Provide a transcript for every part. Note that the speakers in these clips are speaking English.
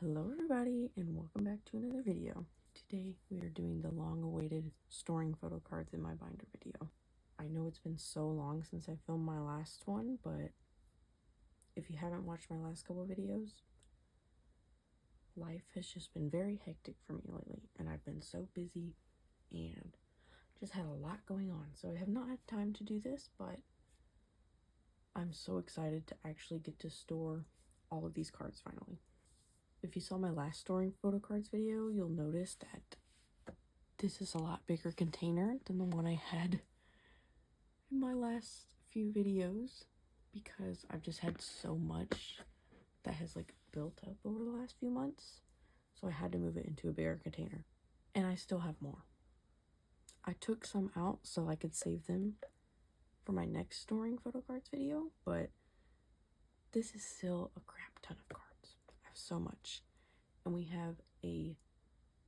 Hello everybody and welcome back to another video. Today we are doing the long-awaited storing photo cards in my binder video. I know it's been so long since I filmed my last one, but if you haven't watched my last couple videos, life has just been very hectic for me lately and I've been so busy and just had a lot going on, so I have not had time to do this, but I'm so excited to actually get to store all of these cards finally. If you saw my last storing photo cards video, you'll notice that this is a lot bigger container than the one I had in my last few videos, because I've just had so much that has like built up over the last few months, so I had to move it into a bigger container. And I still have more. I took some out so I could save them for my next storing photo cards video, but this is still a crap ton of cards. I have so much, and we have a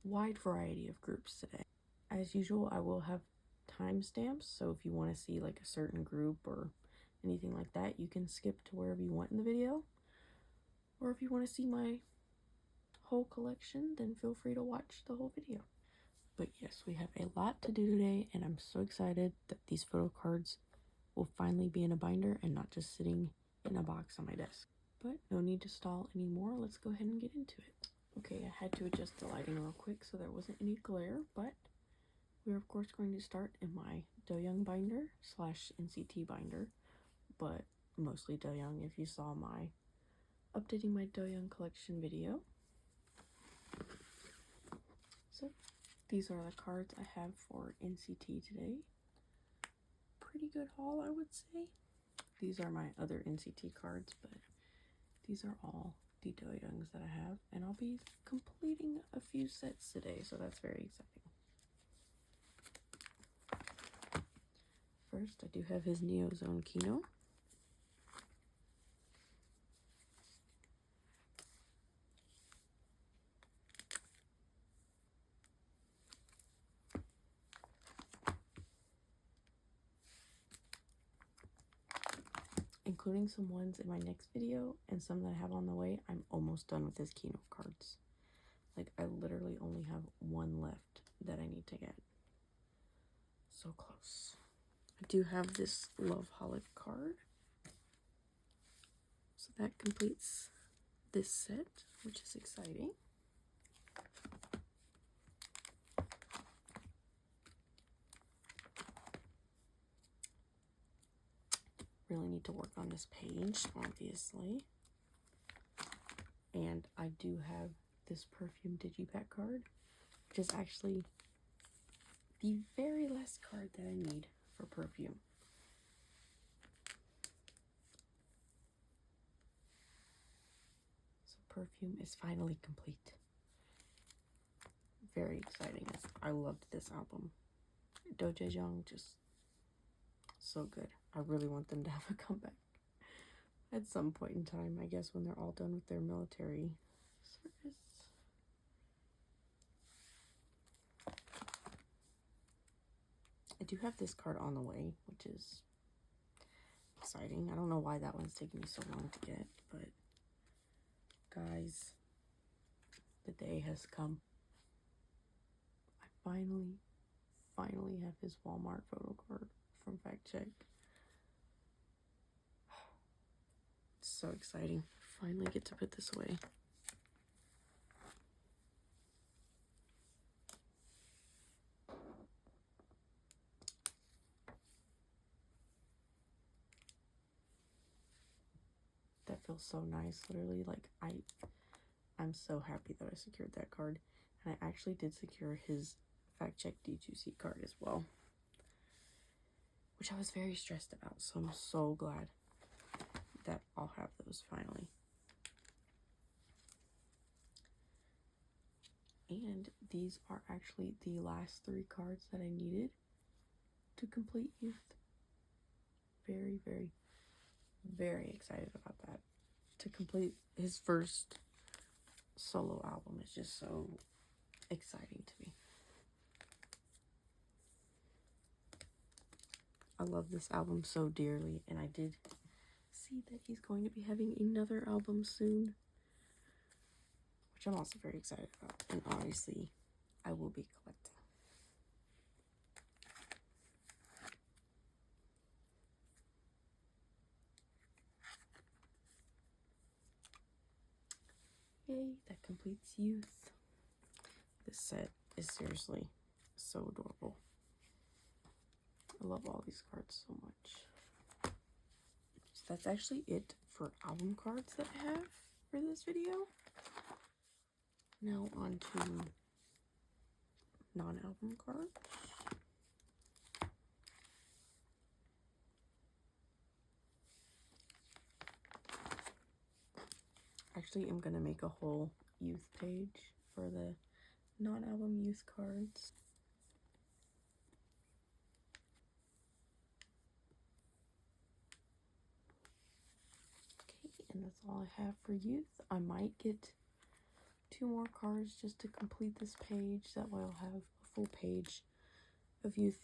wide variety of groups today. As usual, I will have timestamps, so if you want to see like a certain group or anything like that, you can skip to wherever you want in the video. Or if you want to see my whole collection, then feel free to watch the whole video. But yes, we have a lot to do today, and I'm so excited that these photo cards will finally be in a binder and not just sitting in a box on my desk. But no need to stall anymore. Let's go ahead and get into it. Okay, I had to adjust the lighting real quick so there wasn't any glare, but we're of course going to start in my Do-Young binder / NCT binder, but mostly Do-Young if you saw my updating my Do-Young collection video. So these are the cards I have for NCT today. Pretty good haul, I would say. These are my other NCT cards, but these are all the Do-Youngs that I have, and I'll be completing a few sets today, so that's very exciting. First, I do have his Neo Zone Kino. Including some ones in my next video and some that I have on the way, I'm almost done with his Kino cards. Like, I literally only have one left that I need to get. So close. I do have this Loveholic card. So that completes this set, which is exciting. Really need to work on this page, obviously. And I do have this Perfume Digipack card, which is actually the very last card that I need for Perfume. So Perfume is finally complete. Very exciting. I loved this album. Do Jae-jung, just so good. I really want them to have a comeback at some point in time, I guess when they're all done with their military service. I do have this card on the way, which is exciting. I don't know why that one's taking me so long to get, but guys, the day has come. I finally have his Walmart photo card from Fact Check. It's so exciting. Finally get to put this away. That feels so nice. Literally, like, I'm so happy that I secured that card. And I actually did secure his Fact Check D2C card as well, which I was very stressed about, so I'm so glad that I'll have those finally. And these are actually the last 3 cards that I needed to complete Youth. Very, very, very excited about that. To complete his first solo album is just so exciting to me. I love this album so dearly, and I did see that he's going to be having another album soon, which which I'm also very excited about. And obviously, I will be collecting. Yay, that completes youth. This set is seriously so adorable. I love all these cards so much. So that's actually it for album cards that I have for this video. Now on to non-album cards. Actually, I'm gonna make a whole youth page for the non-album youth cards. Okay, and that's all I have for youth. I might get 2 more cards just to complete this page. That way I'll have a full page of youth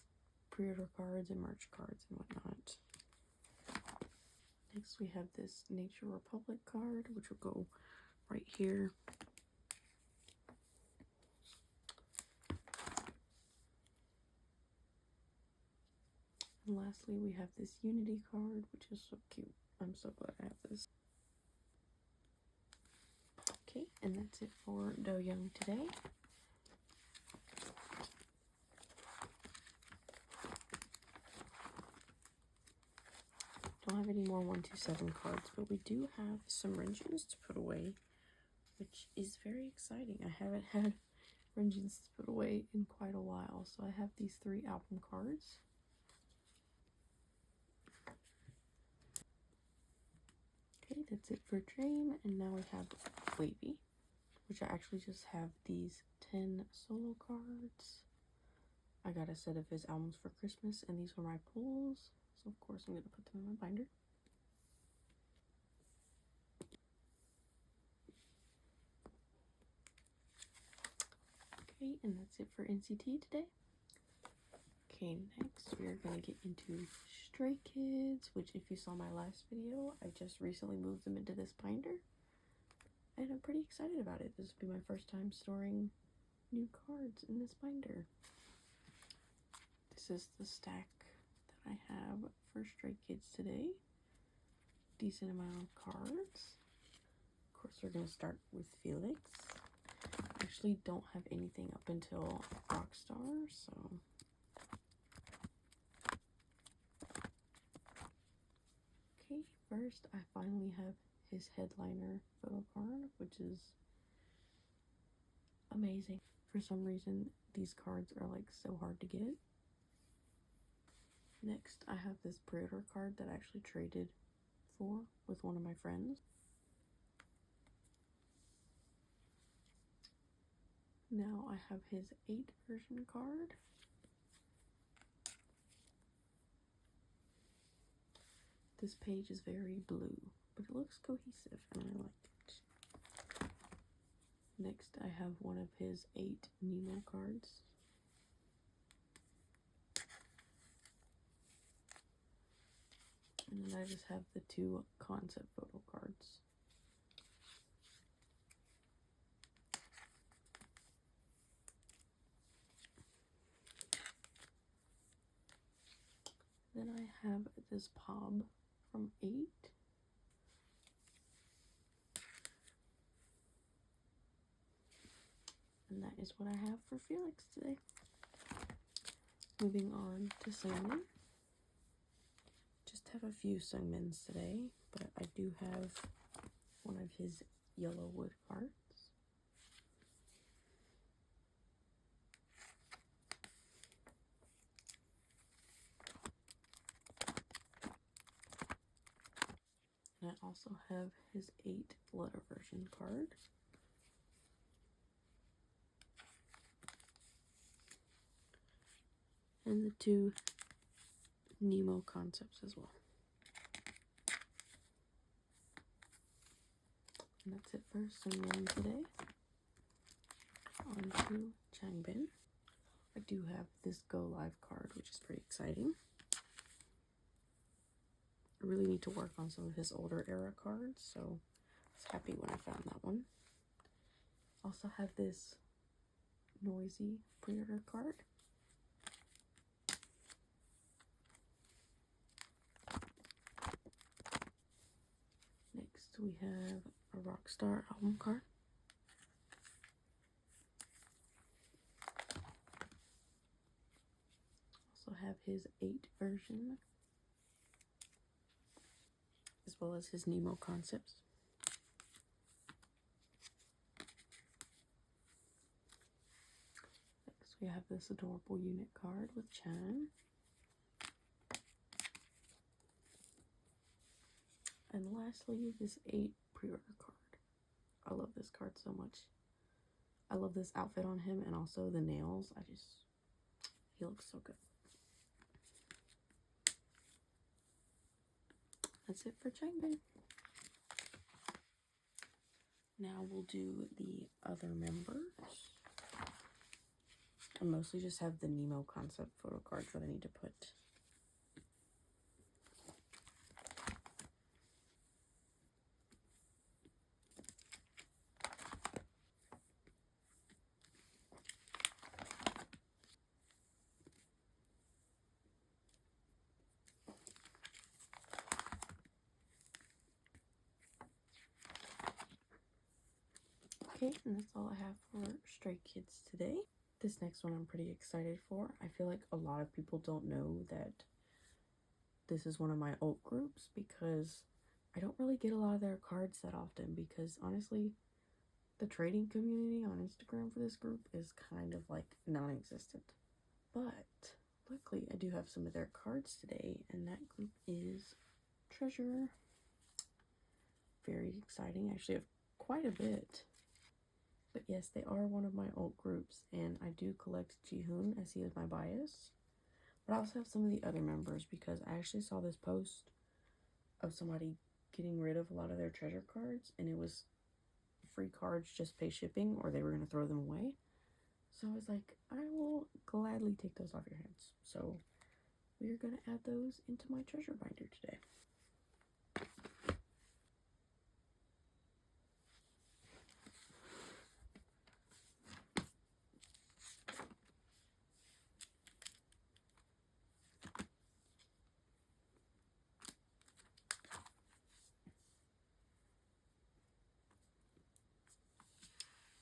pre-order cards and merch cards and whatnot. Next we have this Nature Republic card, which will go right here. And lastly, we have this Unity card, which is so cute. I'm so glad I have this. Okay, and that's it for Do Young today. Don't have any more 127 cards, but we do have some Renjins to put away, which is very exciting. I haven't had Renjins to put away in quite a while, so I have these 3 album cards. Okay, that's it for Dream, and now we have Wavy, which I actually just have these 10 solo cards. I got a set of his albums for Christmas, and these were my pulls, so of course I'm going to put them in my binder. Okay, and that's it for NCT today. Okay, next we are going to get into Stray Kids, which if you saw my last video, I just recently moved them into this binder. And I'm pretty excited about it. This will be my first time storing new cards in this binder. This is the stack that I have for Stray Kids today. Decent amount of cards. Of course, we're going to start with Felix. I actually don't have anything up until Rockstar, so... Okay, first I finally have his headliner photo card, which is amazing. For some reason, these cards are like so hard to get. Next, I have this pre-order card that I actually traded for with one of my friends. Now I have his 8 version card. This page is very blue, but it looks cohesive and I like it. Next, I have one of his 8 Nemo cards. And then I just have the 2 concept photo cards. Then I have this Pob from 8. And that is what I have for Felix today. Moving on to Sungmin. Just have a few Sungmins today, but I do have one of his yellow wood cards. And I also have his 8 letter version card. And the 2 Nemo concepts as well. And that's it for Sungmin today. On to Changbin. I do have this Go Live card, which is pretty exciting. I really need to work on some of his older era cards, so I was happy when I found that one. Also have this noisy pre-order card. Next we have a Rockstar album card. Also have his 8 version, as well as his Nemo concepts. Next we have this adorable unit card with Chan. And lastly, this 8 pre-order card. I love this card so much. I love this outfit on him, and also the nails. He looks so good. That's it for Changbin. Now we'll do the other members. I mostly just have the Nemo concept photo cards that I need to put. Okay, and that's all I have for Stray Kids today. This next one I'm pretty excited for. I feel like a lot of people don't know that this is one of my alt groups because I don't really get a lot of their cards that often, because honestly, the trading community on Instagram for this group is kind of like non-existent. But luckily I do have some of their cards today, and that group is Treasure. Very exciting. I actually have quite a bit. But yes, they are one of my alt groups, and I do collect Jihoon as he is my bias. But I also have some of the other members, because I actually saw this post of somebody getting rid of a lot of their treasure cards, and it was free cards, just pay shipping, or they were going to throw them away. So I was like, I will gladly take those off your hands. So we are going to add those into my treasure binder today.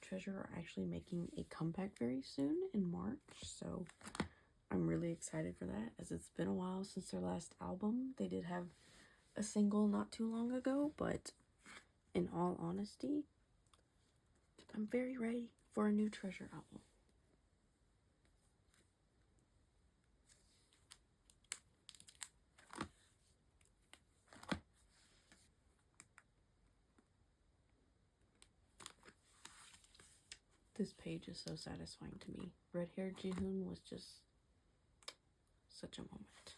Treasure are actually making a comeback very soon in March, so I'm really excited for that, as it's been a while since their last album. They did have a single not too long ago, but in all honesty, I'm very ready for a new Treasure album. This page is so satisfying to me. Red-haired Jihoon was just such a moment.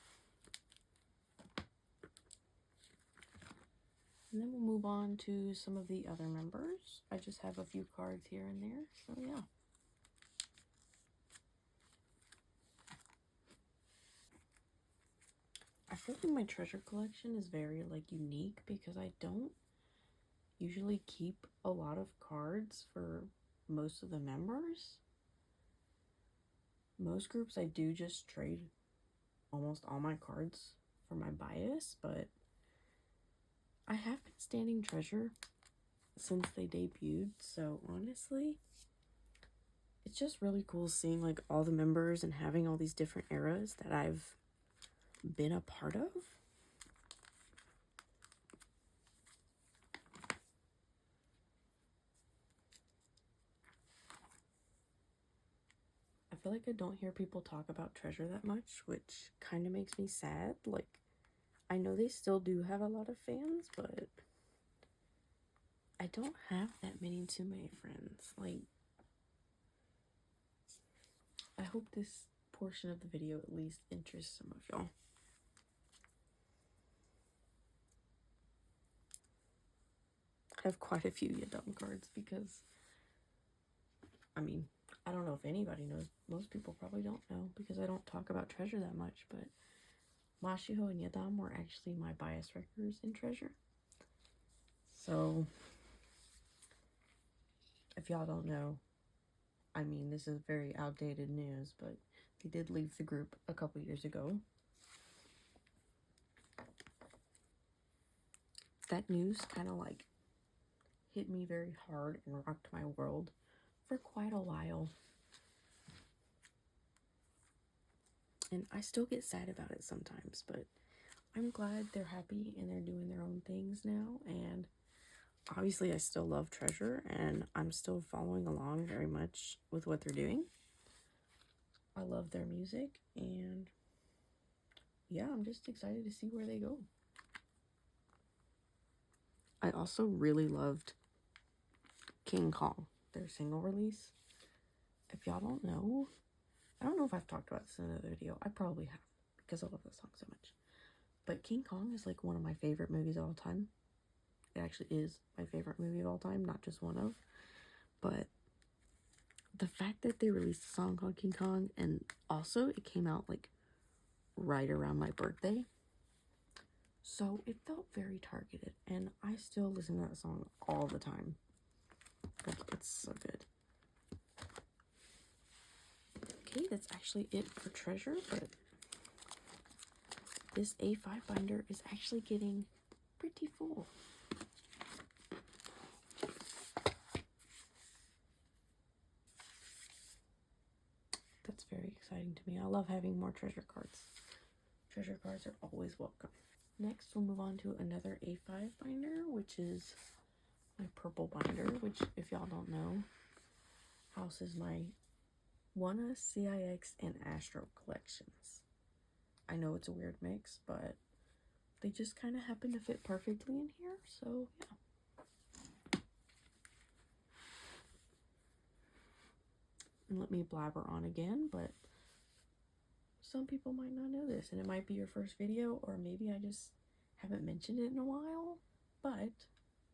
And then we'll move on to some of the other members. I just have a few cards here and there, so yeah. I feel like my treasure collection is very unique, because I don't usually keep a lot of cards for most of the members. Most groups I do just trade almost all my cards for my bias, but I have been standing Treasure since they debuted, so honestly, it's just really cool seeing all the members and having all these different eras that I've been a part of. I feel like I don't hear people talk about Treasure that much, which kind of makes me sad. I know they still do have a lot of fans, but I don't have that many Tsume friends. I hope this portion of the video at least interests some of y'all. I have quite a few Yadam cards because, I mean, I don't know if anybody knows. Most people probably don't know because I don't talk about Treasure that much, but Mashiho and Yadam were actually my bias wreckers in Treasure. So I if y'all don't know, I mean, this is very outdated news, but he did leave the group a couple years ago. That news kind of like hit me very hard and rocked my world for quite a while. And I still get sad about it sometimes, but I'm glad they're happy and they're doing their own things now. And obviously I still love Treasure and I'm still following along very much with what they're doing. I love their music and yeah, I'm just excited to see where they go. I also really loved King Kong, their single release. If y'all don't know, I don't know if I've talked about this in another video. I probably have because I love that song so much. But King Kong is like one of my favorite movies of all time. It actually is my favorite movie of all time, not just one of. But the fact that they released a song called King Kong, and also it came out like right around my birthday. So it felt very targeted, and I still listen to that song all the time. Like, it's so good. Okay, that's actually it for Treasure, but this A5 binder is actually getting pretty full. That's very exciting to me. I love having more treasure cards. Treasure cards are always welcome. Next, we'll move on to another A5 binder, which is my purple binder, which, if y'all don't know, houses my Oneus, CIX, and Astro collections. I know it's a weird mix, but they just kind of happen to fit perfectly in here, so yeah. And let me blabber on again, but some people might not know this, and it might be your first video, or maybe I just haven't mentioned it in a while, but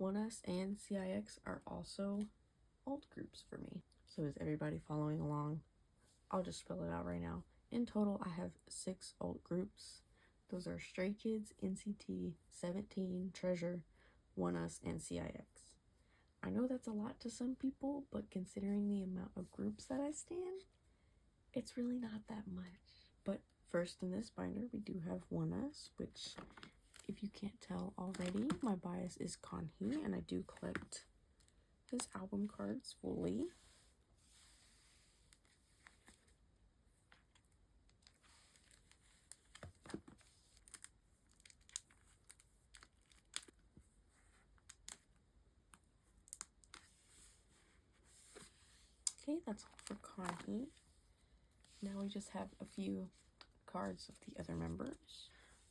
Oneus and CIX are also alt groups for me. So is everybody following along? I'll just spell it out right now. In total, I have 6 alt groups. Those are Stray Kids, NCT, 17, Treasure, Oneus, and CIX. I know that's a lot to some people, but considering the amount of groups that I stand, it's really not that much. But first in this binder, we do have Oneus, which, if you can't tell already, my bias is Kanhee, and I do collect his album cards fully. Okay, that's all for Kanhee. Now we just have a few cards of the other members.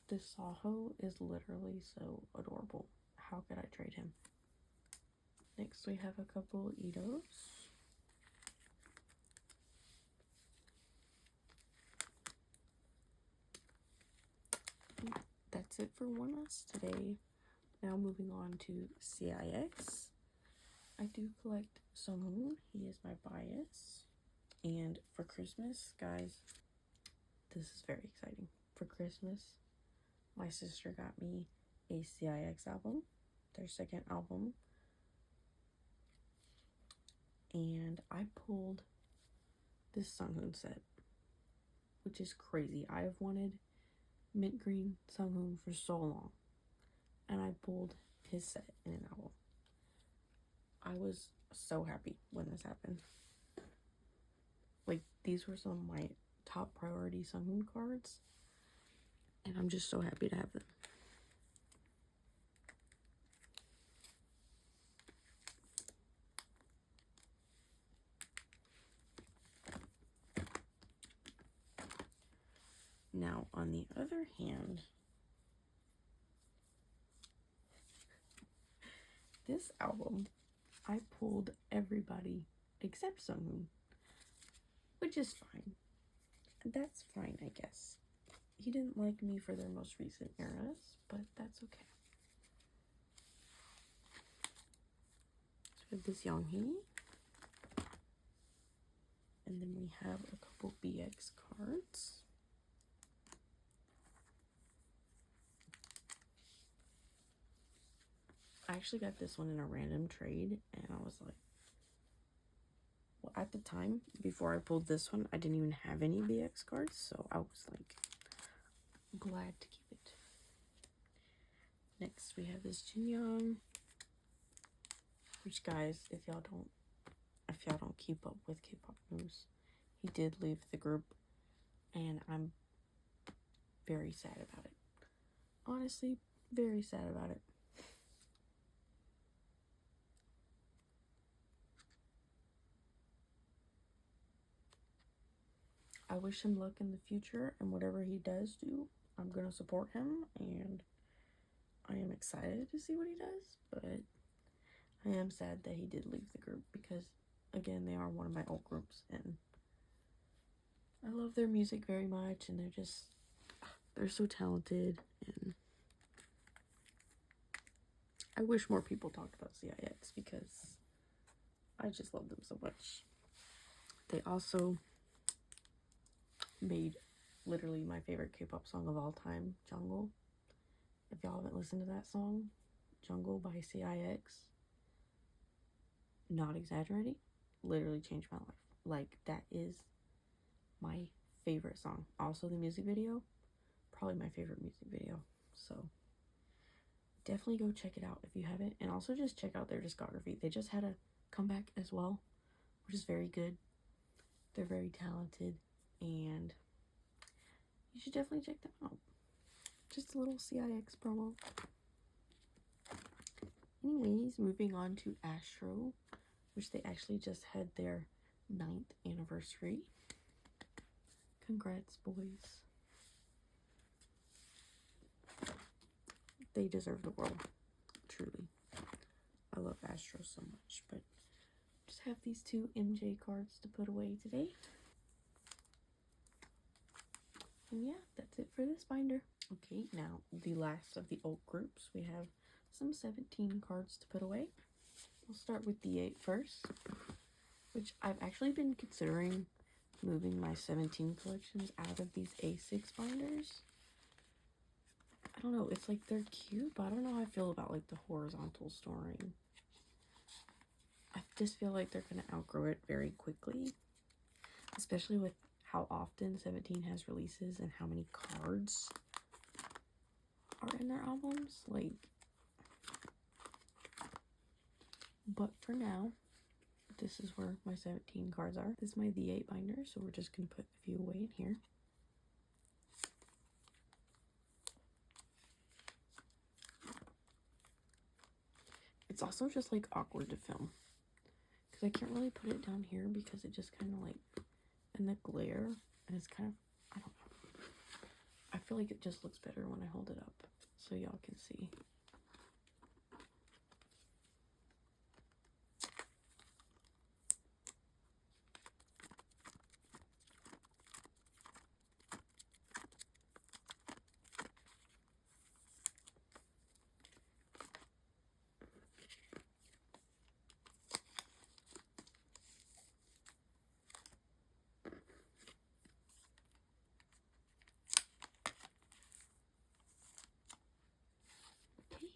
This Saho is literally so adorable. How could I trade him? Next we have a couple Idos. That's it for Oneus today. Now moving on to CIX. I do collect Sunghoon. He is my bias. And for Christmas, guys, this is very exciting. For Christmas, my sister got me a CIX album, their second album. And I pulled this Sunghoon set, which is crazy. I have wanted mint green Sunghoon for so long, and I pulled his set in an album. I was so happy when this happened. Like, these were some of my top priority Sunghoon cards, and I'm just so happy to have them. Now, on the other hand, this album, I pulled everybody except Sunghoon, which is fine. That's fine, I guess. He didn't like me for their most recent eras, but that's okay. So we have this Younghee. And then we have a couple BX cards. I actually got this one in a random trade, and I was like, at the time, before I pulled this one, I didn't even have any BX cards, so I was like glad to keep it. Next we have this Jinyoung, which, guys, if y'all don't keep up with K-pop news, he did leave the group, and I'm very sad about it. Honestly, very sad about it. I wish him luck in the future, and whatever he does do, I'm gonna support him, and I am excited to see what he does, but I am sad that he did leave the group because, again, they are one of my old groups, and I love their music very much, and they're so talented, and I wish more people talked about CIX because I just love them so much. They also made literally my favorite K-pop song of all time, Jungle. If y'all haven't listened to that song, Jungle by CIX, not exaggerating, literally changed my life. Like, that is my favorite song. Also, the music video, probably my favorite music video. So definitely go check it out if you haven't, and also just check out their discography. They just had a comeback as well, which is very good. They're very talented, and you should definitely check them out. Just a little CIX promo. Anyways, moving on to Astro, which they actually just had their 9th anniversary. Congrats, boys. They deserve the world, truly. I love Astro so much, but just have these 2 MJ cards to put away today. And yeah, that's it for this binder. Okay, now the last of the old groups. We have some 17 cards to put away. We'll start with the 8 first, which I've actually been considering moving my 17 collections out of these A6 binders. I don't know, it's like they're cute, but I don't know how I feel about like the horizontal storing. I just feel like they're gonna outgrow it very quickly, especially with how often 17 has releases and how many cards are in their albums. Like, but for now, this is where my 17 cards are. This is my The 8 binder, so we're just gonna put a few away in here. It's also just like awkward to film because I can't really put it down here because it just kind of like in the glare, and it's kind of, I don't know, I feel like it just looks better when I hold it up so y'all can see.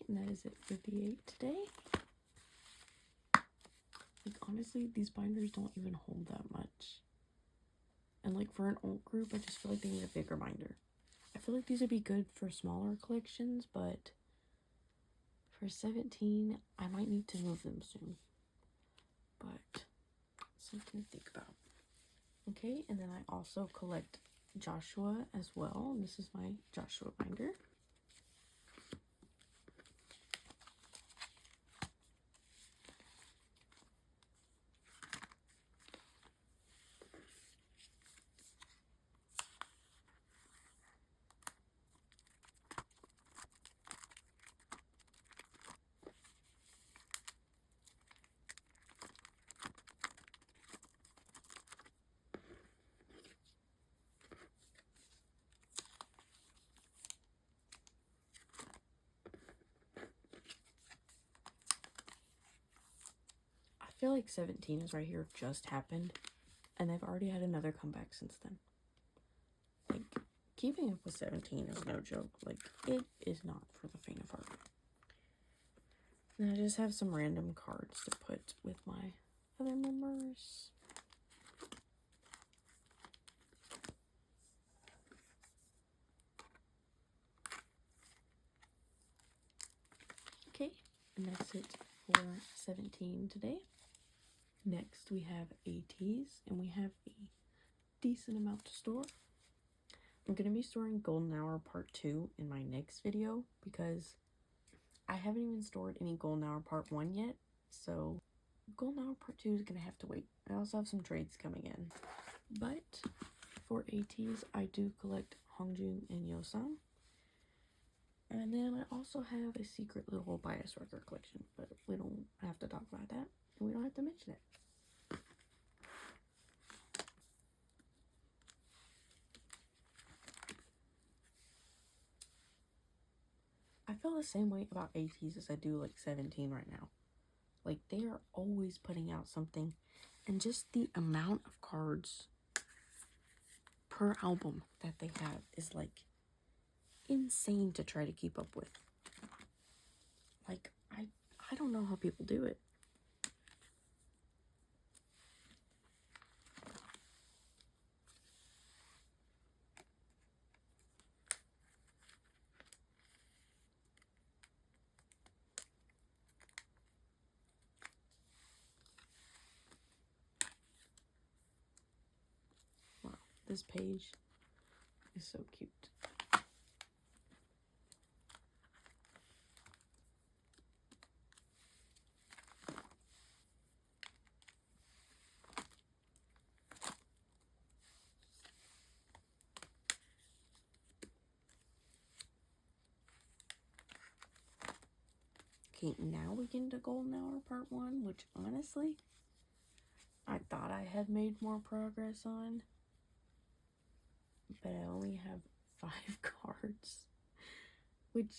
And that is it for the 8 today. Like, honestly, these binders don't even hold that much. And like for an old group, I just feel like they need a bigger binder. I feel like these would be good for smaller collections, but for 17, I might need to move them soon. But something to think about. Okay, and then I also collect Joshua as well. And this is my Joshua binder. I feel like 17 is right here, just happened, and they've already had another comeback since then. Like, keeping up with 17 is no joke. Like, it is not for the faint of heart. And I just have some random cards to put with my other members. And that's it for 17 today. Next we have ATEEZ, and we have a decent amount to store. I'm going to be storing Golden Hour Part 2 in my next video because I haven't even stored any Golden Hour Part 1 yet, so Golden Hour Part 2 is going to have to wait. I also have some trades coming in. But for ATEEZ, I do collect Hongjun and Yosan. And then I also have a secret little bias record collection, but we don't have to talk about that, and we don't have to mention it. I feel the same way about ATEEZ as I do like 17 right now. Like, they are always putting out something, and just the amount of cards per album that they have is like insane to try to keep up with. Like, I don't know how people do it. Wow, this page is so cute. Okay, now we get into Golden Hour Part 1, which honestly, I thought I had made more progress on. But I only have 5 cards. Which,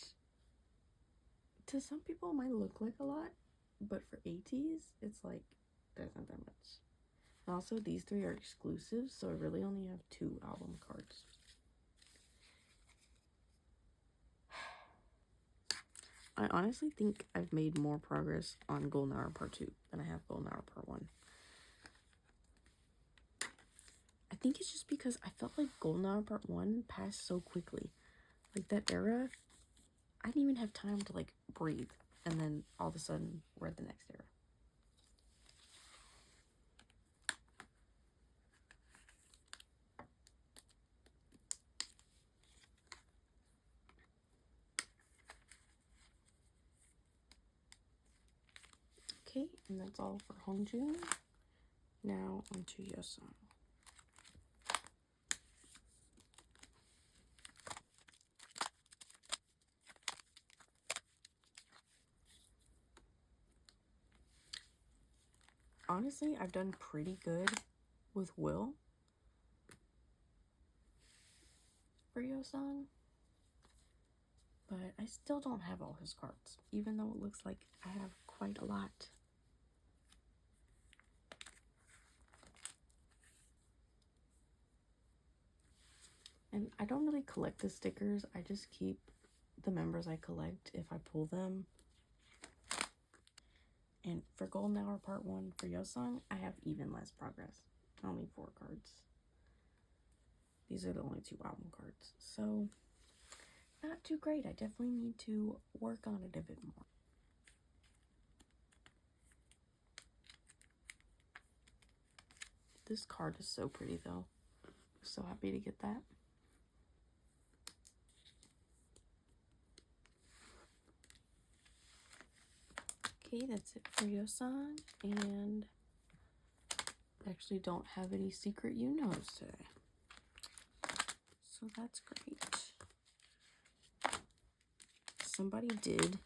to some people, might look like a lot. But for ATEEZ, it's like, there's not that much. And also, these 3 are exclusives, so I really only have 2 album cards. I honestly think I've made more progress on Golden Hour Part 2 than I have Golden Hour Part 1. I think it's just because I felt like Golden Hour Part 1 passed so quickly. Like, that era, I didn't even have time to, like, breathe. And then, all of a sudden, we're at the next era. Okay, and that's all for Hongjun. Now onto Yosan. Honestly, I've done pretty good with Will for Yosan, but I still don't have all his cards, even though it looks like I have quite a lot. And I don't really collect the stickers, I just keep the members I collect if I pull them. And for Golden Hour Part 1 for Yosan, I have even less progress. Only 4 cards. These are the only 2 album cards. So, not too great. I definitely need to work on it a bit more. This card is so pretty though. I'm so happy to get that. Okay, that's it for Yosan, and I actually don't have any secret you-knows today. So that's great. Somebody did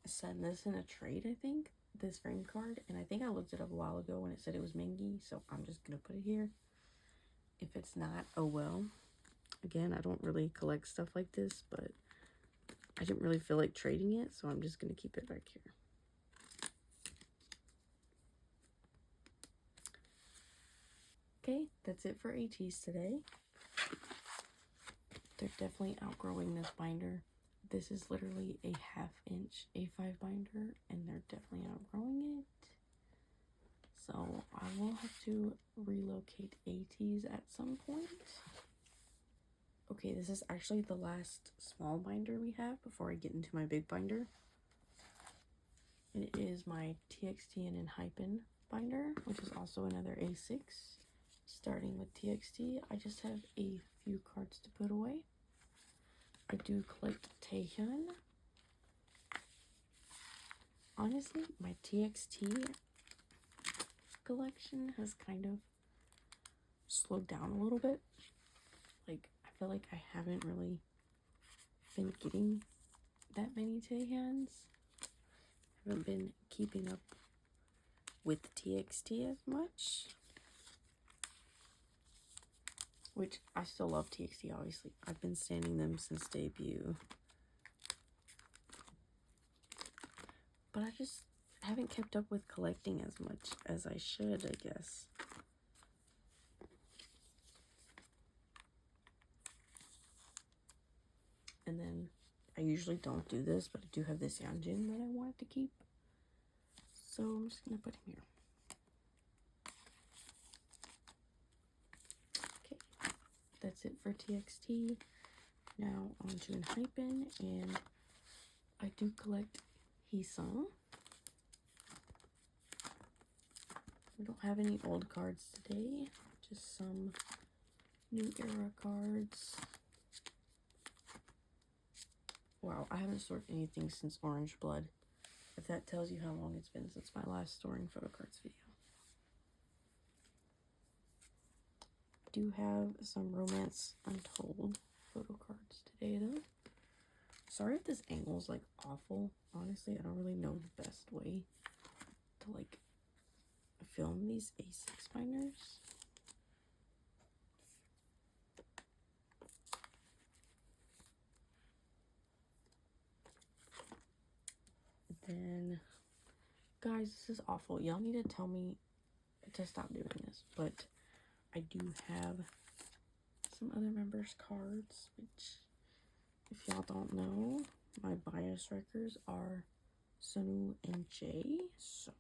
send this in a trade, I think, this frame card, and I think I looked it up a while ago when it said it was Mingy, so I'm just gonna put it here. If it's not, oh well. Again, I don't really collect stuff like this, but I didn't really feel like trading it, so I'm just gonna keep it back here. Okay, that's it for ATEEZ today. They're definitely outgrowing this binder. This is literally a 1/2-inch A5 binder, and they're definitely outgrowing it. So I will have to relocate ATEEZ at some point. Okay, this is actually the last small binder we have before I get into my big binder. And it is my TXT and Enhypen binder, which is also another A6. Starting with TXT, I just have a few cards to put away. I do collect Taehyun. Honestly, my TXT collection has kind of slowed down a little bit. Like, I feel like I haven't really been getting that many Taehyuns. I haven't been keeping up with TXT as much. Which, I still love TXT, obviously. I've been standing them since debut. But I just haven't kept up with collecting as much as I should, I guess. And then, I usually don't do this, but I do have this Yeonjin that I wanted to keep. So, I'm just going to put him here. Okay, that's it for TXT. Now, on to Enhypen, and I do collect Heesung. We don't have any old cards today, just some new era cards. Wow, I haven't stored anything since Orange Blood, if that tells you how long it's been since my last storing Photocards video. I do have some Romance Untold Photocards today, though. Sorry if this angle is, like, awful. Honestly, I don't really know the best way to, like, film these A6 binders. Then, guys, this is awful. Y'all need to tell me to stop doing this, but I do have some other members' cards, which, if y'all don't know, my bias wreckers are Sonu and Jay, so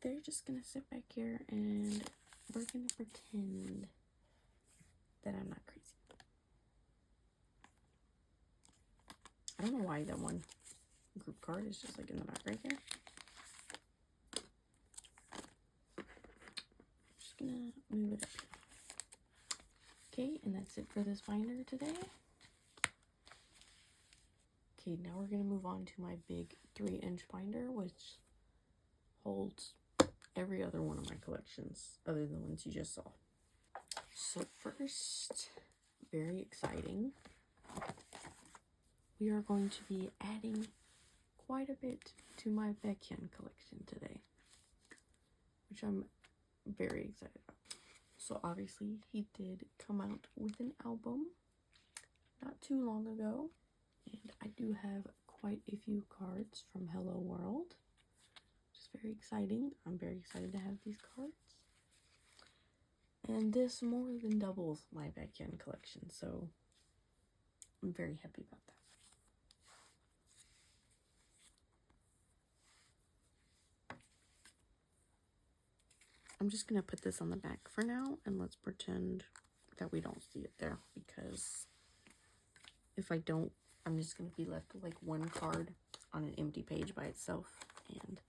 they're just gonna sit back here and we're gonna pretend that I'm not crazy. I don't know why that one group card is just like in the back right here. Just gonna move it up here. Okay, and that's it for this binder today. Okay, now we're gonna move on to my big 3-inch binder, which holds every other one of my collections other than the ones you just saw. So first, very exciting, we are going to be adding quite a bit to my Baekhyun collection today, which I'm very excited about. So obviously he did come out with an album not too long ago, and I do have quite a few cards from Hello World, which is very exciting. I'm very excited to have these cards. And this more than doubles my Baekhyun collection, so I'm very happy about that. I'm just going to put this on the back for now, and let's pretend that we don't see it there, because if I don't, I'm just going to be left with like one card on an empty page by itself, and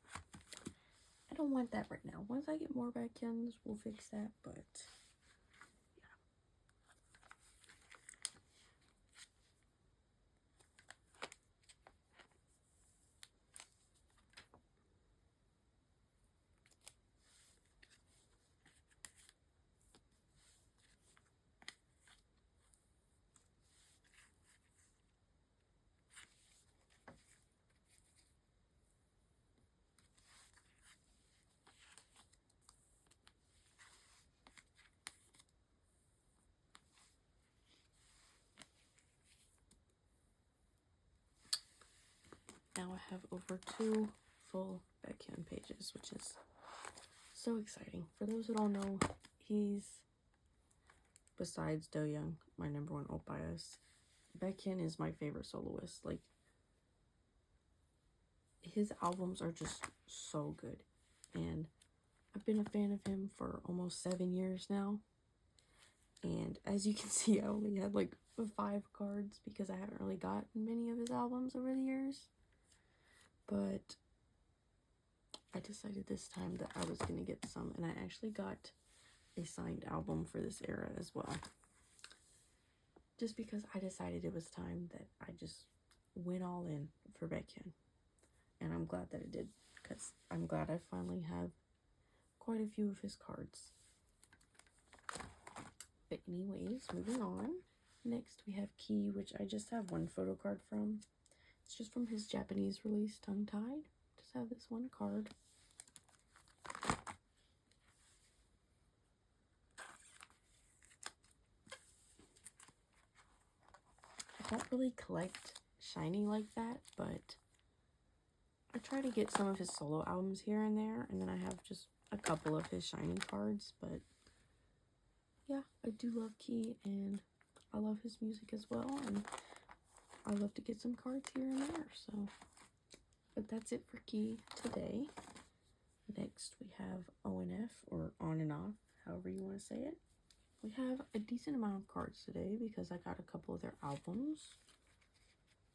I don't want that right now. Once I get more Baekhyuns, we'll fix that, but now I have over 2 full Baekhyun pages, which is so exciting. For those who don't know, he's, besides Do-young, my #1 opbias, Baekhyun is my favorite soloist. Like, his albums are just so good, and I've been a fan of him for almost 7 years now. And as you can see, I only had like 5 cards because I haven't really gotten many of his albums over the years. But I decided this time that I was going to get some, and I actually got a signed album for this era as well. Just because I decided it was time that I just went all in for Baekhyun. And I'm glad that I did, because I'm glad I finally have quite a few of his cards. But anyways, moving on. Next we have Key, which I just have one photo card from. It's just from his Japanese release, Tongue Tied. Just have this one card. I don't really collect Shinee like that, but I try to get some of his solo albums here and there, and then I have just a couple of his Shinee cards. But yeah, I do love Key, and I love his music as well, and I love to get some cards here and there. So, but that's it for Key today. Next we have ONF, or On and Off, however you want to say it. We have a decent amount of cards today because I got a couple of their albums.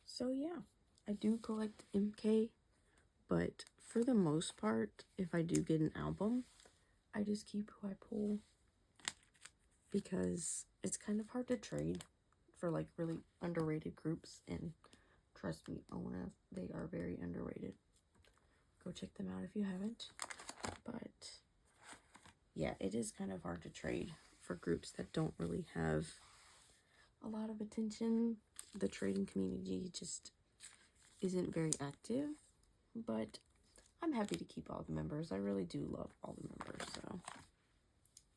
So yeah, I do collect MK, but for the most part, if I do get an album, I just keep who I pull, because it's kind of hard to trade for like really underrated groups, and trust me, ONF, they are very underrated. Go check them out if you haven't. But yeah, it is kind of hard to trade for groups that don't really have a lot of attention. The trading community just isn't very active, but I'm happy to keep all the members. I really do love all the members, so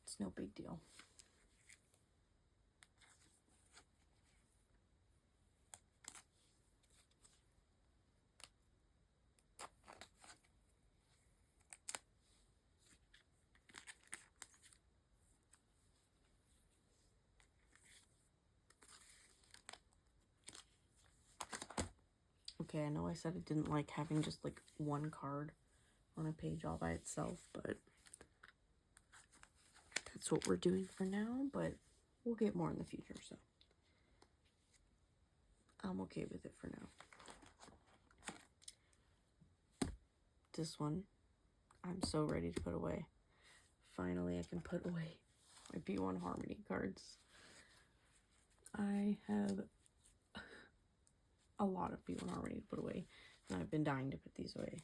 it's no big deal. Okay, I know I said I didn't like having just like one card on a page all by itself, but that's what we're doing for now, but we'll get more in the future, so I'm okay with it for now. This one, I'm so ready to put away. Finally, I can put away my B1 Harmony cards. I have a lot of B1 Harmony to put away, and I've been dying to put these away.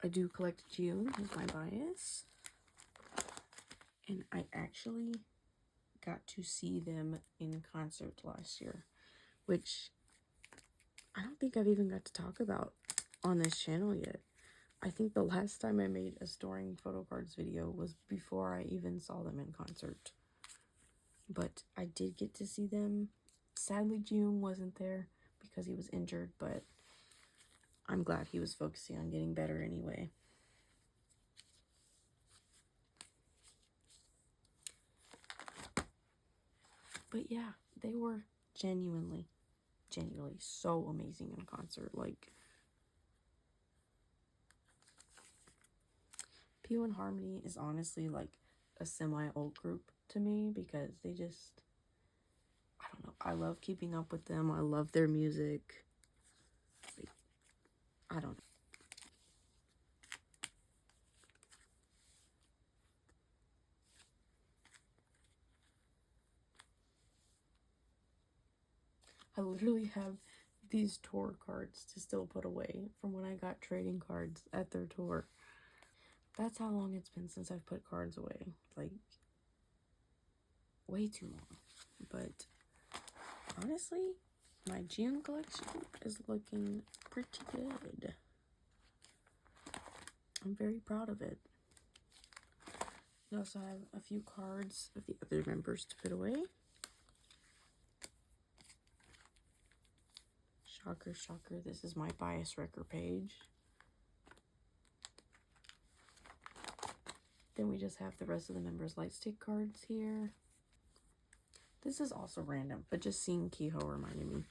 I do collect June as my bias, and I actually got to see them in concert last year, which I don't think I've even got to talk about on this channel yet. I think the last time I made a storing photo cards video was before I even saw them in concert. But I did get to see them. Sadly, June wasn't there because he was injured, but I'm glad he was focusing on getting better anyway. But yeah, they were genuinely so amazing in concert. Like, B1 Harmony is honestly like a semi-old group to me, because they just, I don't know, I love keeping up with them. I love their music. Like, I don't know. I literally have these tour cards to still put away from when I got trading cards at their tour. That's how long it's been since I've put cards away. Like, way too long. But honestly, my June collection is looking pretty good. I'm very proud of it. We also have a few cards of the other members to put away. Shocker, shocker, this is my bias record page. Then we just have the rest of the members' light stick cards here. This is also random, but just seeing Kehoe reminded me.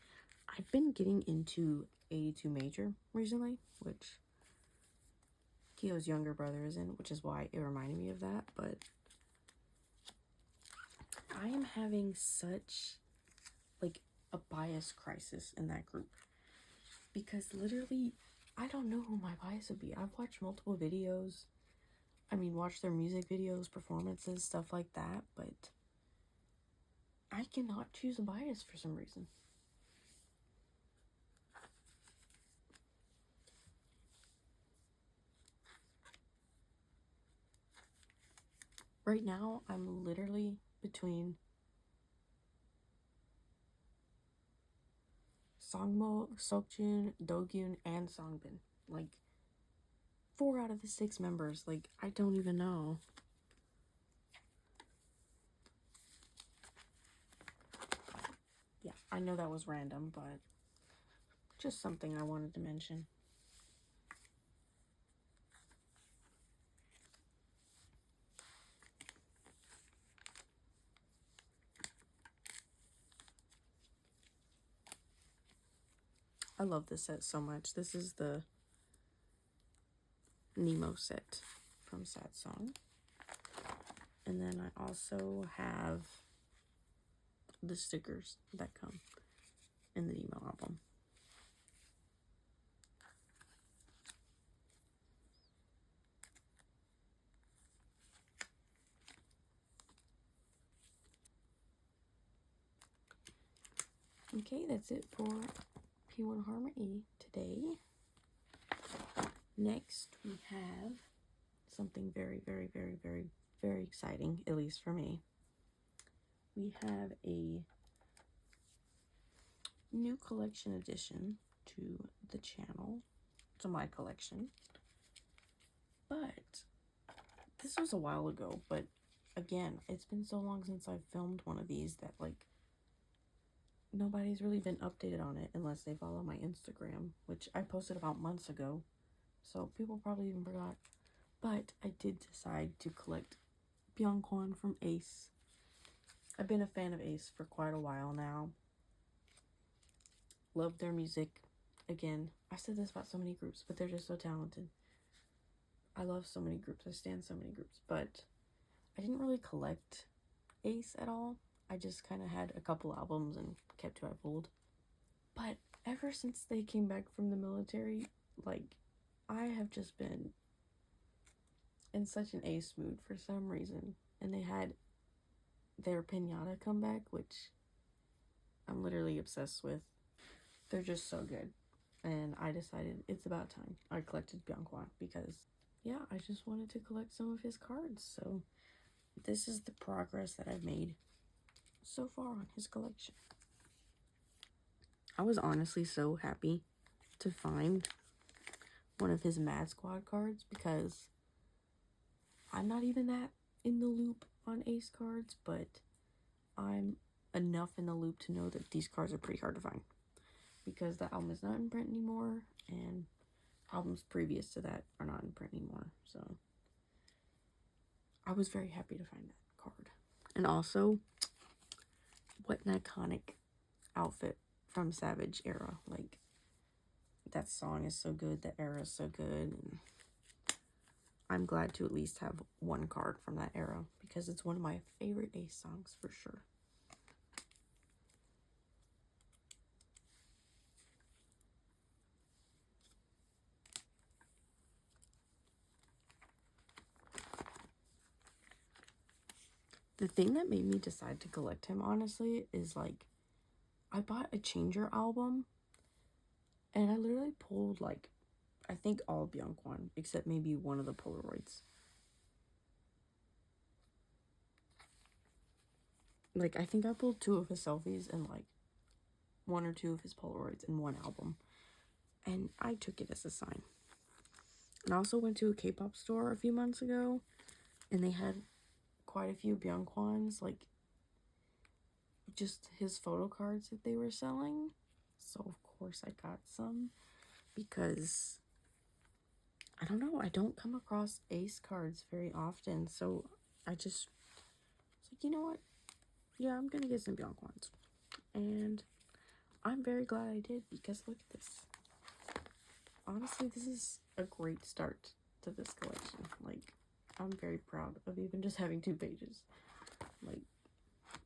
I've been getting into 82 Major recently, which Kyo's younger brother is in, which is why it reminded me of that. But I am having such like a bias crisis in that group, because literally I don't know who my bias would be. I've watched multiple videos. I mean, watched their music videos, performances, stuff like that, but I cannot choose a bias for some reason. Right now, I'm literally between Songmo, Seokjun, Dogyun, and Songbin. Like, 4 out of the 6 members. Like, I don't even know. Yeah, I know that was random, but just something I wanted to mention. I love this set so much. This is the Nemo set from Sad Song. And then I also have the stickers that come in the Nemo album. Okay, that's it for P1 Harmony today. Next, we have something very, very, very, very, very exciting, at least for me. We have a new collection addition to the channel, to my collection. But this was a while ago, but again, it's been so long since I've filmed one of these that, like, nobody's really been updated on it unless they follow my Instagram, which I posted about months ago, so people probably even forgot. But I did decide to collect Baekhyun from ATEEZ. I've been a fan of ATEEZ for quite a while now. Love their music. Again, I said this about so many groups, but they're just so talented. I love so many groups. I stand so many groups, but I didn't really collect ATEEZ at all. I just kind of had a couple albums and kept who I pulled. But ever since they came back from the military, like, I have just been in such an ATEEZ mood for some reason. And they had their Pinata comeback, which I'm literally obsessed with. They're just so good. And I decided it's about time I collected Baekhyun because, yeah, I just wanted to collect some of his cards. So this is the progress that I've made so far on his collection. I was honestly so happy to find one of his Mad Squad cards because I'm not even that in the loop on ATEEZ cards, but I'm enough in the loop to know that these cards are pretty hard to find because the album is not in print anymore and albums previous to that are not in print anymore. So I was very happy to find that card. And also, what an iconic outfit from Savage era. Like, that song is so good, the era is so good, and I'm glad to at least have one card from that era because it's one of my favorite ATEEZ songs for sure. The thing that made me decide to collect him, honestly, is, like, I bought a Changer album, and I literally pulled, like, I think all of Baekhyun, except maybe one of the Polaroids. Like, I think I pulled 2 of his selfies and, like, 1 or 2 of his Polaroids in one album. And I took it as a sign. And I also went to a K-pop store a few months ago, and they had quite a few Baekhyun's, like, just his photo cards that they were selling. So, of course, I got some because, I don't know, I don't come across ATEEZ cards very often. So, I just was like, you know what? Yeah, I'm gonna get some Baekhyun's. And I'm very glad I did because look at this. Honestly, this is a great start to this collection. Like, I'm very proud of even just having 2 pages. Like,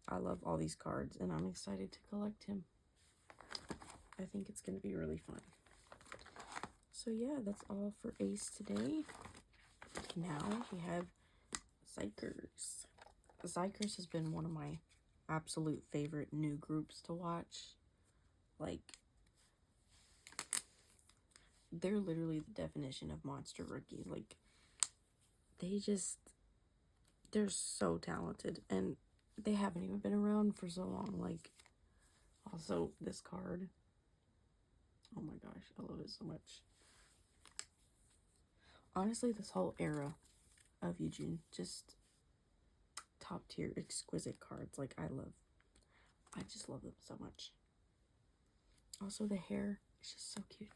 I love all these cards, and I'm excited to collect him. I think it's going to be really fun. So yeah, that's all for ATEEZ today. Now we have Xikers. Xikers has been one of my absolute favorite new groups to watch. Like, they're literally the definition of monster rookie. Like, they're so talented, and they haven't even been around for so long. Like, also this card, oh my gosh, I love it so much. Honestly, this whole era of Eugene, just top tier exquisite cards. Like, I just love them so much. Also, the hair is just so cute.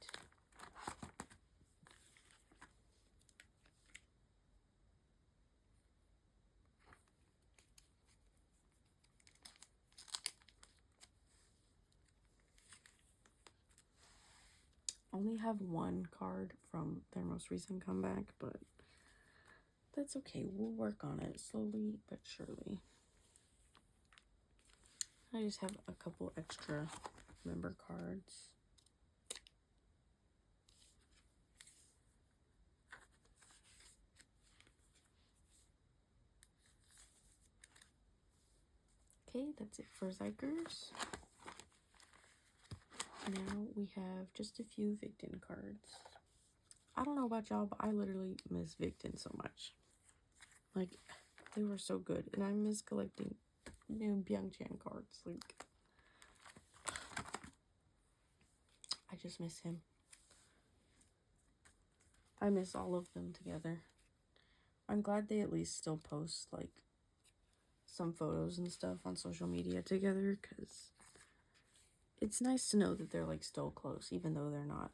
Only have one card from their most recent comeback, but that's okay. We'll work on it slowly but surely. I just have a couple extra member cards. Okay, that's it for Xikers. Now we have just a few Victon cards. I don't know about y'all, but I literally miss Victon so much. Like, they were so good, and I miss collecting new Baekhyun cards. Like, I just miss him. I miss all of them together. I'm glad they at least still post, like, some photos and stuff on social media together, because it's nice to know that they're, like, still close, even though they're not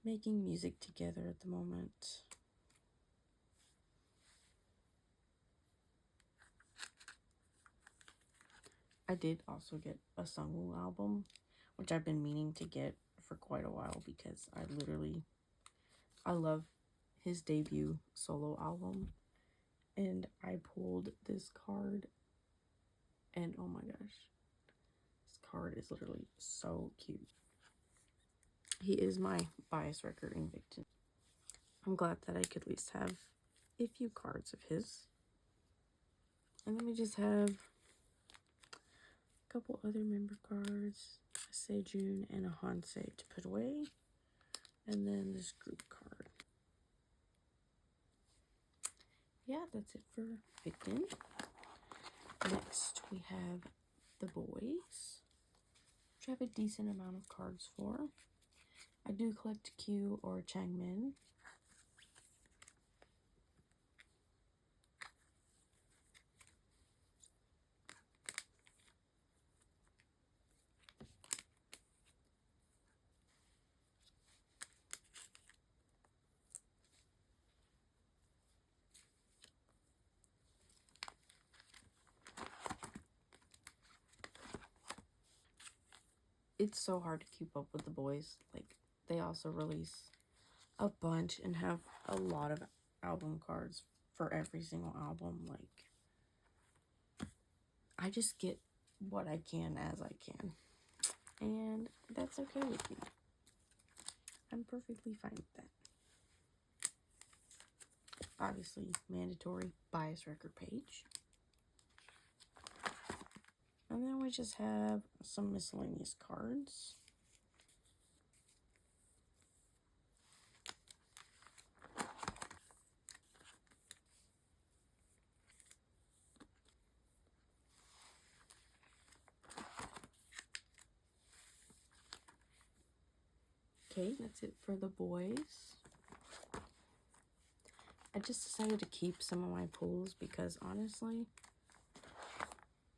making music together at the moment. I did also get a Sungwoo album, which I've been meaning to get for quite a while, because I love his debut solo album, and I pulled this card, and oh my gosh, this card is literally so cute. He is my bias record in Victon. I'm glad that I could at least have a few cards of his. And then we just have a couple other member cards, a Sejun and a Hansei to put away, and then this group card. Yeah, that's it for Victon. Next, we have the Boyz, which I have a decent amount of cards for. I do collect Q or Changmin. It's so hard to keep up with the Boyz. Like, they also release a bunch and have a lot of album cards for every single album. Like, I just get what I can as I can, and that's okay with me. I'm perfectly fine with that. Obviously, mandatory bias record page. And then we just have some miscellaneous cards. Okay, that's it for the Boyz. I just decided to keep some of my pulls because honestly,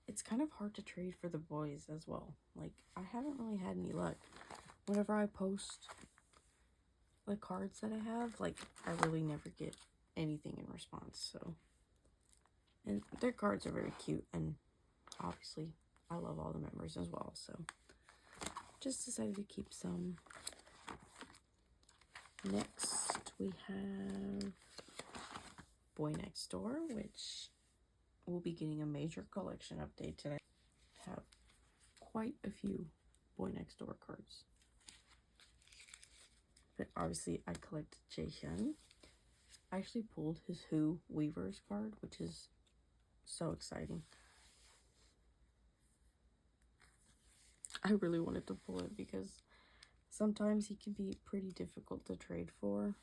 it's kind of hard to trade for the Boyz as well. Like, I haven't really had any luck. Whenever I post the cards that I have, like, I really never get anything in response, so. And their cards are very cute, and obviously, I love all the members as well, so. Just decided to keep some. Next, we have Boynextdoor, which will be getting a major collection update today. I have quite a few Boynextdoor cards. But obviously I collect Baekhyun. I actually pulled his Who Weavers card, which is so exciting. I really wanted to pull it because sometimes he can be pretty difficult to trade for.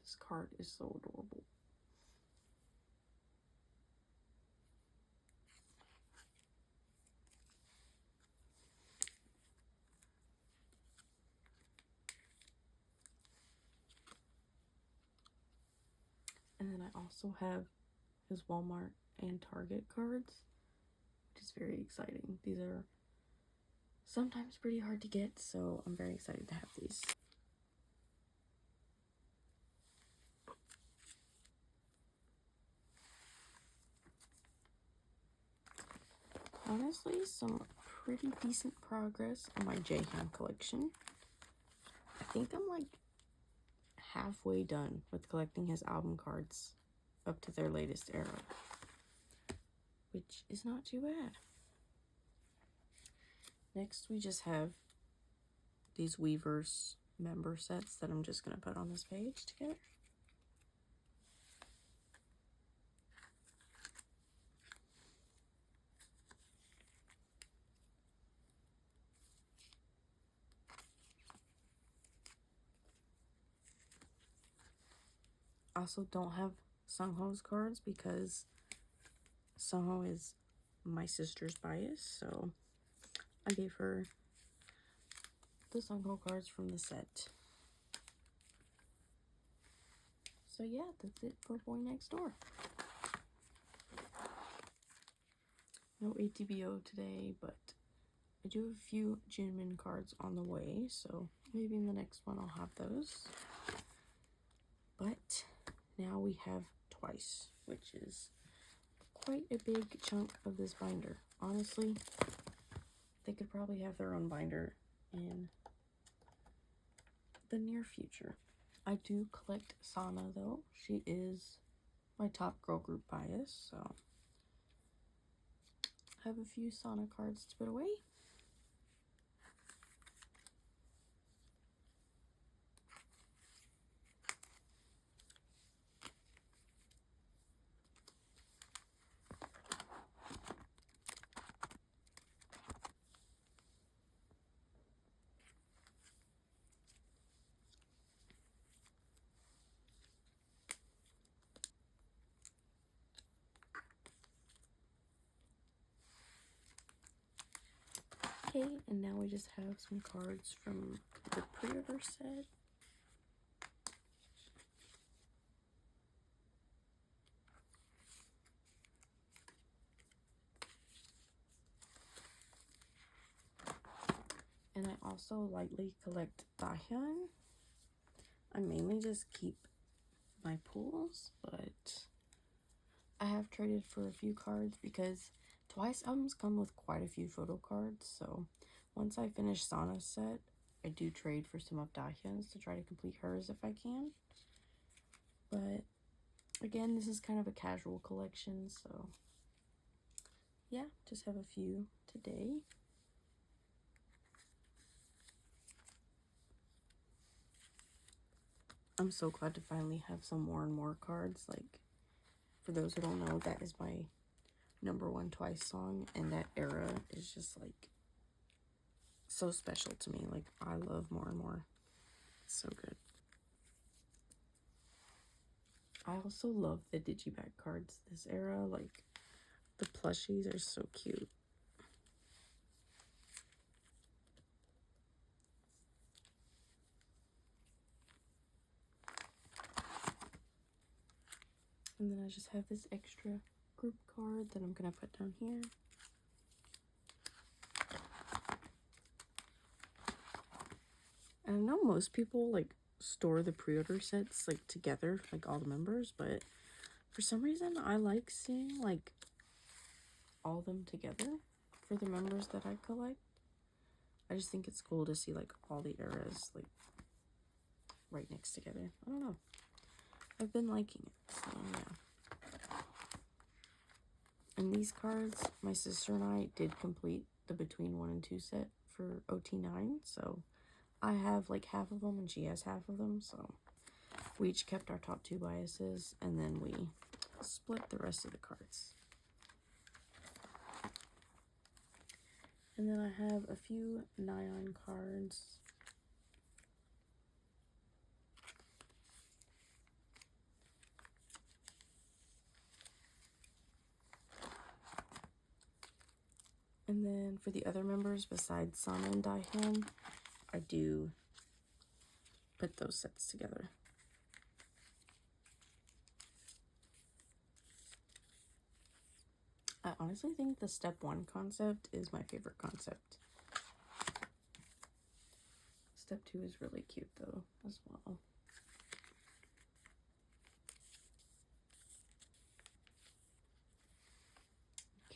This card is so adorable. And then I also have his Walmart and Target cards, which is very exciting. These are sometimes pretty hard to get, so I'm very excited to have these. Honestly, some pretty decent progress on my Jaehyun collection. I think I'm like halfway done with collecting his album cards up to their latest era, which is not too bad. Next, we just have these Weavers member sets that I'm just going to put on this page together. I also don't have Sungho's cards because Sungho is my sister's bias, so I gave her the Sungho cards from the set. So yeah, that's it for Boynextdoor. No ATBO today, but I do have a few Jinmin cards on the way, so maybe in the next one I'll have those. But now we have Twice, which is quite a big chunk of this binder. Honestly, they could probably have their own binder in the near future. I do collect Sana though. She is my top girl group bias, so I have a few Sana cards to put away. Okay, and now we just have some cards from the pre-order set. And I also lightly collect Baekhyun. I mainly just keep my pools, but I have traded for a few cards because Twice albums come with quite a few photo cards, so once I finish Sana's set, I do trade for some of Baekhyun's to try to complete hers if I can. But again, this is kind of a casual collection, so yeah, just have a few today. I'm so glad to finally have some more and more cards. Like, for those who don't know, that is my #1 Twice song, and that era is just like so special to me. Like, I love More and More. It's so good. I also love the digiback cards this era. Like, the plushies are so cute. And then I just have this extra group card that I'm going to put down here. And I know most people like store the pre-order sets like together, like all the members, but for some reason I like seeing like all of them together for the members that I collect. I just think it's cool to see like all the eras like right next together. I don't know. I've been liking it, so yeah. And these cards, my sister and I did complete the Between 1 and 2 set for OT9, so I have like half of them and she has half of them, so we each kept our top 2 biases and then we split the rest of the cards. And then I have a few Nyan cards. And then for the other members besides Sana and Baekhyun, I do put those sets together. I honestly think the step 1 concept is my favorite concept. Step 2 is really cute though as well.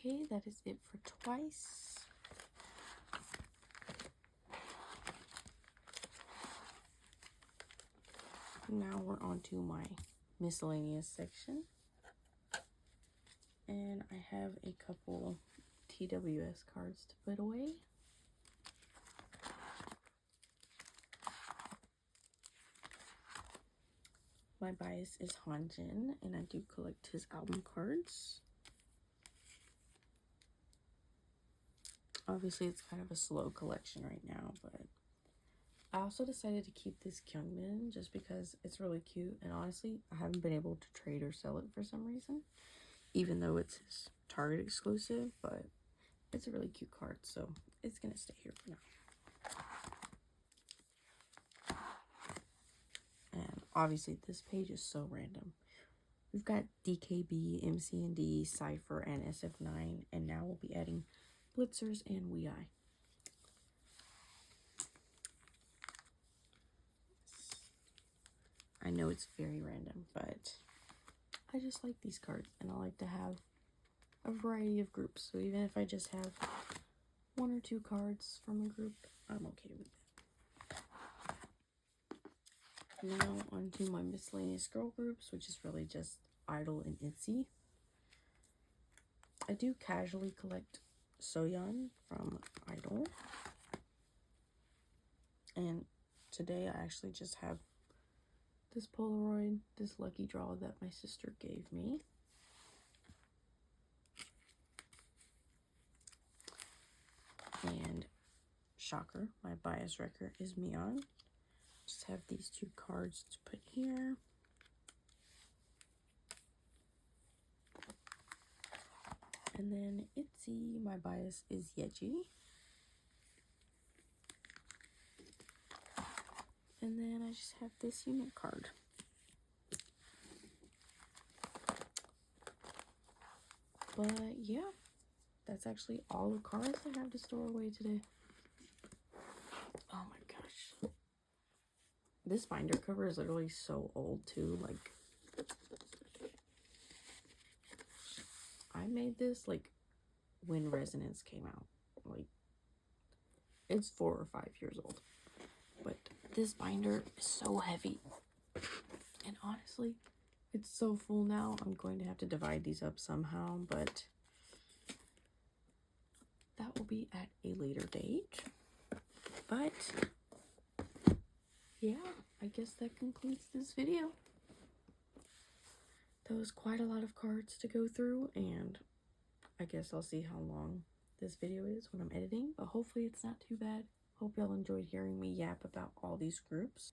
Okay, that is it for twice. Now we're on to my miscellaneous section. And I have a couple TWS cards to put away. My bias is Hanjin, and I do collect his album cards. Obviously, it's kind of a slow collection right now, but I also decided to keep this Kyungmin just because it's really cute. And honestly, I haven't been able to trade or sell it for some reason, even though it's his Target exclusive, but it's a really cute card, so it's gonna stay here for now. And obviously this page is so random. We've got DKB, MC&D, Cypher, and SF9, and now we'll be adding Blitzers and Wei. I know it's very random, but I just like these cards, and I like to have a variety of groups. So even if I just have 1 or 2 cards from a group, I'm okay with it. Now onto my miscellaneous girl groups, which is really just Idol and ITZY. I do casually collect Soyeon from Idol. And today I actually just have this Polaroid, this lucky draw that my sister gave me. And shocker, my bias record is Mion. Just have these 2 cards to put here. And then ITZY, my bias is Yeji. And then I just have this unit card. But yeah, that's actually all the cards I have to store away today. Oh my gosh. This binder cover is literally so old too. Like, I made this like when Resonance came out. Like, it's 4 or 5 years old. But this binder is so heavy. And honestly, it's so full now. I'm going to have to divide these up somehow, but that will be at a later date. But yeah, I guess that concludes this video. That was quite a lot of cards to go through, and I guess I'll see how long this video is when I'm editing, but hopefully it's not too bad. Hope y'all enjoyed hearing me yap about all these groups.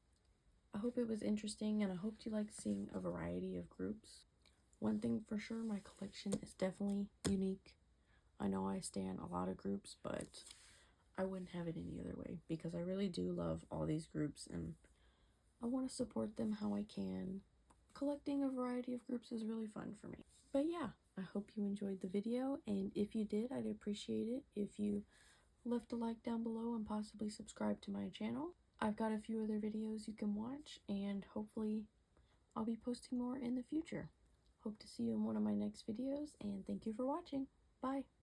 I hope it was interesting, and I hope you like seeing a variety of groups. One thing for sure, my collection is definitely unique. I know I stan a lot of groups, but I wouldn't have it any other way because I really do love all these groups, and I want to support them how I can. collecting a variety of groups is really fun for me. But yeah, I hope you enjoyed the video, and if you did, I'd appreciate it if you left a like down below and possibly subscribe to my channel. I've got a few other videos you can watch, and hopefully I'll be posting more in the future. Hope to see you in one of my next videos, and thank you for watching. Bye!